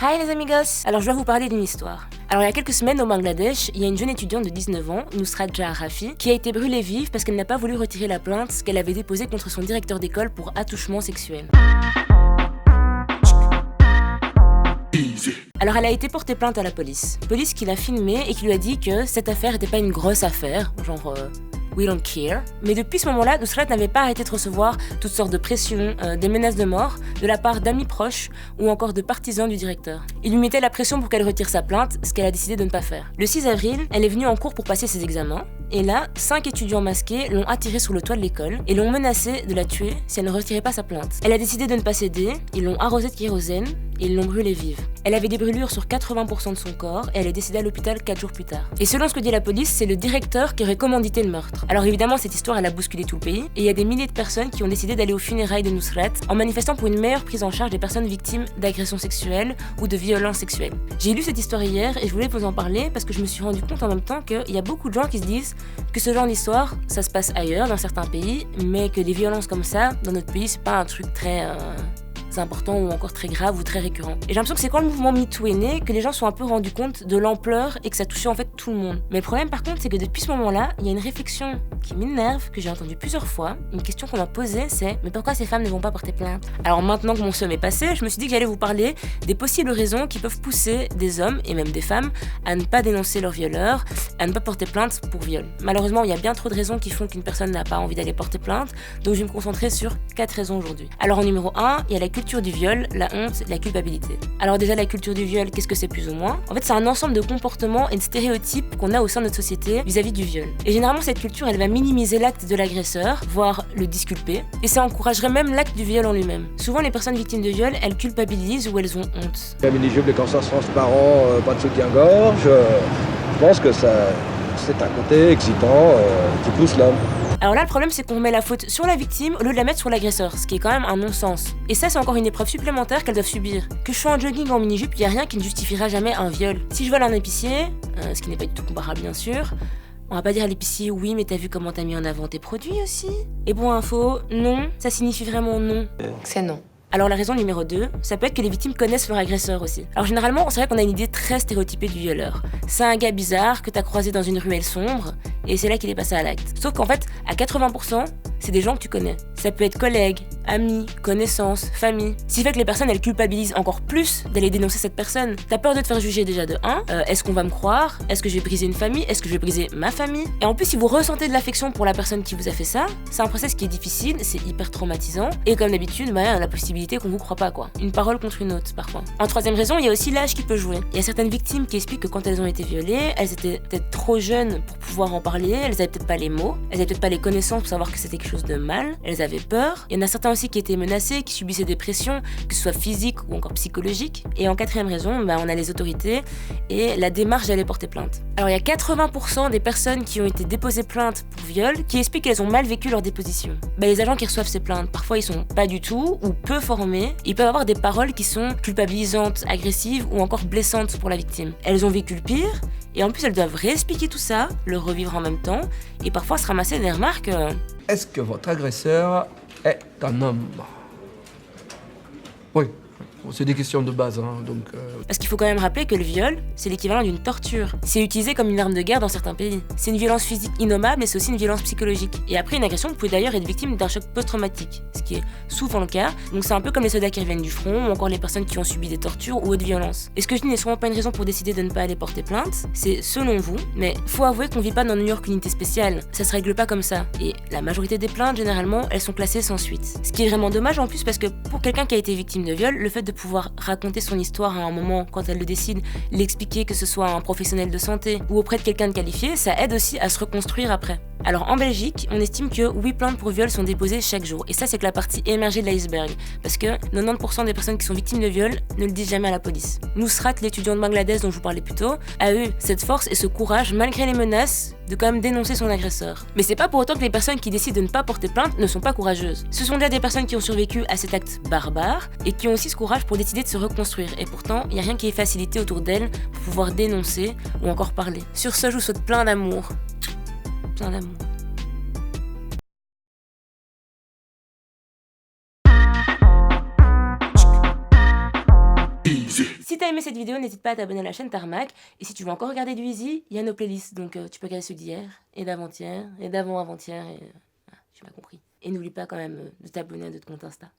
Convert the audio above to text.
Hi les amigos. Alors je dois vous parler d'une histoire. Alors il y a quelques semaines au Bangladesh, il y a une jeune étudiante de 19 ans, Nusrat Jahan Rafi, qui a été brûlée vive parce qu'elle n'a pas voulu retirer la plainte qu'elle avait déposée contre son directeur d'école pour attouchement sexuel. Alors elle a été portée plainte à la police. Police qui l'a filmée et qui lui a dit que cette affaire n'était pas une grosse affaire, genre we don't care. Mais depuis ce moment-là, Nusrat n'avait pas arrêté de recevoir toutes sortes de pressions, des menaces de mort de la part d'amis proches ou encore de partisans du directeur. Il lui mettait la pression pour qu'elle retire sa plainte, ce qu'elle a décidé de ne pas faire. Le 6 avril, elle est venue en cours pour passer ses examens. Et là, 5 étudiants masqués l'ont attirée sur le toit de l'école et l'ont menacée de la tuer si elle ne retirait pas sa plainte. Elle a décidé de ne pas céder, ils l'ont arrosée de kérosène et ils l'ont brûlée vive. Elle avait des brûlures sur 80% de son corps et elle est décédée à l'hôpital 4 jours plus tard. Et selon ce que dit la police, c'est le directeur qui aurait commandité le meurtre. Alors évidemment, cette histoire elle a bousculé tout le pays et il y a des milliers de personnes qui ont décidé d'aller aux funérailles de Nusrat en manifestant pour une meilleure prise en charge des personnes victimes d'agressions sexuelles ou de violences sexuelles. J'ai lu cette histoire hier et je voulais vous en parler parce que je me suis rendu compte en même temps qu'il y a beaucoup de gens qui se disent que ce genre d'histoire, ça se passe ailleurs, dans certains pays, mais que les violences comme ça, dans notre pays, c'est pas un truc très important ou encore très grave ou très récurrent. Et j'ai l'impression que c'est quand le mouvement MeToo est né que les gens se sont un peu rendus compte de l'ampleur et que ça touchait en fait tout le monde. Mais le problème par contre, c'est que depuis ce moment-là, il y a une réflexion qui m'énerve, que j'ai entendue plusieurs fois. Une question qu'on m'a posée, c'est mais pourquoi ces femmes ne vont pas porter plainte? Alors maintenant que mon seum est passé, je me suis dit que j'allais vous parler des possibles raisons qui peuvent pousser des hommes et même des femmes à ne pas dénoncer leurs violeurs, à ne pas porter plainte pour viol. Malheureusement, il y a bien trop de raisons qui font qu'une personne n'a pas envie d'aller porter plainte, donc je vais me concentrer sur 4 raisons aujourd'hui. Alors en numéro 1, il y a la culture du viol, la honte, la culpabilité. Alors déjà la culture du viol, qu'est-ce que c'est plus ou moins? En fait, c'est un ensemble de comportements et de stéréotypes qu'on a au sein de notre société vis-à-vis du viol. Et généralement, cette culture, elle va minimiser l'acte de l'agresseur, voire le disculper, et ça encouragerait même l'acte du viol en lui-même. Souvent, les personnes victimes de viol, elles culpabilisent ou elles ont honte. La mini-jupe, les corsages transparents, pas de soutien-gorge, je pense que ça, c'est un côté excitant qui pousse l'homme. Alors là, le problème, c'est qu'on met la faute sur la victime au lieu de la mettre sur l'agresseur, ce qui est quand même un non-sens. Et ça, c'est encore une épreuve supplémentaire qu'elles doivent subir. Que je sois en jogging ou en mini-jupe, il n'y a rien qui ne justifiera jamais un viol. Si je vole un épicier, ce qui n'est pas du tout comparable bien sûr, on va pas dire à l'épicier oui, mais t'as vu comment t'as mis en avant tes produits aussi? Et pour info, non, ça signifie vraiment non. C'est non. Alors la raison numéro 2, ça peut être que les victimes connaissent leur agresseur aussi. Alors généralement, c'est vrai qu'on a une idée très stéréotypée du violeur. C'est un gars bizarre que t'as croisé dans une ruelle sombre, et c'est là qu'il est passé à l'acte. Sauf qu'en fait, à 80%, c'est des gens que tu connais. Ça peut être collègues, amis, connaissances, famille. Ce qui fait que les personnes, elles culpabilisent encore plus d'aller dénoncer cette personne. T'as peur de te faire juger déjà de 1, est-ce qu'on va me croire? Est-ce que je vais briser une famille? Est-ce que je vais briser ma famille? Et en plus, si vous ressentez de l'affection pour la personne qui vous a fait ça, c'est un process qui est difficile, c'est hyper traumatisant, et comme d'habitude, la possibilité qu'on vous croit pas quoi. Une parole contre une autre parfois. En troisième raison, il y a aussi l'âge qui peut jouer. Il y a certaines victimes qui expliquent que quand elles ont été violées, elles étaient peut-être trop jeunes pour pouvoir en parler, elles avaient peut-être pas les mots, elles avaient peut-être pas les connaissances pour savoir que c'était quelque chose de mal, elles avaient peur. Il y en a certains aussi qui étaient menacés, qui subissaient des pressions, que ce soit physiques ou encore psychologiques. Et en quatrième raison, on a les autorités et la démarche d'aller porter plainte. Alors il y a 80% des personnes qui ont été déposées plainte pour viol qui expliquent qu'elles ont mal vécu leur déposition. Les agents qui reçoivent ces plaintes, parfois ils sont pas du tout ou peu formés. Ils peuvent avoir des paroles qui sont culpabilisantes, agressives ou encore blessantes pour la victime. Elles ont vécu le pire et en plus elles doivent réexpliquer tout ça, le revivre en même temps et parfois se ramasser des remarques. Est-ce que votre agresseur est un homme? Oui. C'est des questions de base, donc... Parce qu'il faut quand même rappeler que le viol, c'est l'équivalent d'une torture. C'est utilisé comme une arme de guerre dans certains pays. C'est une violence physique innommable, mais c'est aussi une violence psychologique. Et après une agression, vous pouvez d'ailleurs être victime d'un choc post-traumatique, ce qui est souvent le cas. Donc c'est un peu comme les soldats qui reviennent du front, ou encore les personnes qui ont subi des tortures ou autres violences. Et ce que je dis n'est souvent pas une raison pour décider de ne pas aller porter plainte, c'est selon vous, mais faut avouer qu'on vit pas dans New York unité spéciale. Ça se règle pas comme ça. Et la majorité des plaintes, généralement, elles sont classées sans suite. Ce qui est vraiment dommage en plus parce que pour quelqu'un qui a été victime de viol, le fait de pouvoir raconter son histoire à un moment quand elle le décide, l'expliquer que ce soit à un professionnel de santé ou auprès de quelqu'un de qualifié, ça aide aussi à se reconstruire après. Alors en Belgique, on estime que 8 plaintes pour viol sont déposées chaque jour. Et ça, c'est que la partie émergée de l'iceberg. Parce que 90% des personnes qui sont victimes de viol ne le disent jamais à la police. Nusrat, l'étudiant de Bangladesh dont je vous parlais plus tôt, a eu cette force et ce courage, malgré les menaces, de quand même dénoncer son agresseur. Mais c'est pas pour autant que les personnes qui décident de ne pas porter plainte ne sont pas courageuses. Ce sont déjà des personnes qui ont survécu à cet acte barbare et qui ont aussi ce courage pour décider de se reconstruire. Et pourtant, il n'y a rien qui est facilité autour d'elles pour pouvoir dénoncer ou encore parler. Sur ce, je vous souhaite plein d'amour. Plein d'amour. Si t'as t'as aimé cette vidéo, n'hésite pas à t'abonner à la chaîne Tarmac. Et si tu veux encore regarder du Easy, il y a nos playlists. Donc tu peux regarder ceux d'hier, et d'avant-hier, et d'avant-avant-hier, et... Ah, j'ai pas compris. Et n'oublie pas quand même de t'abonner à notre compte Insta.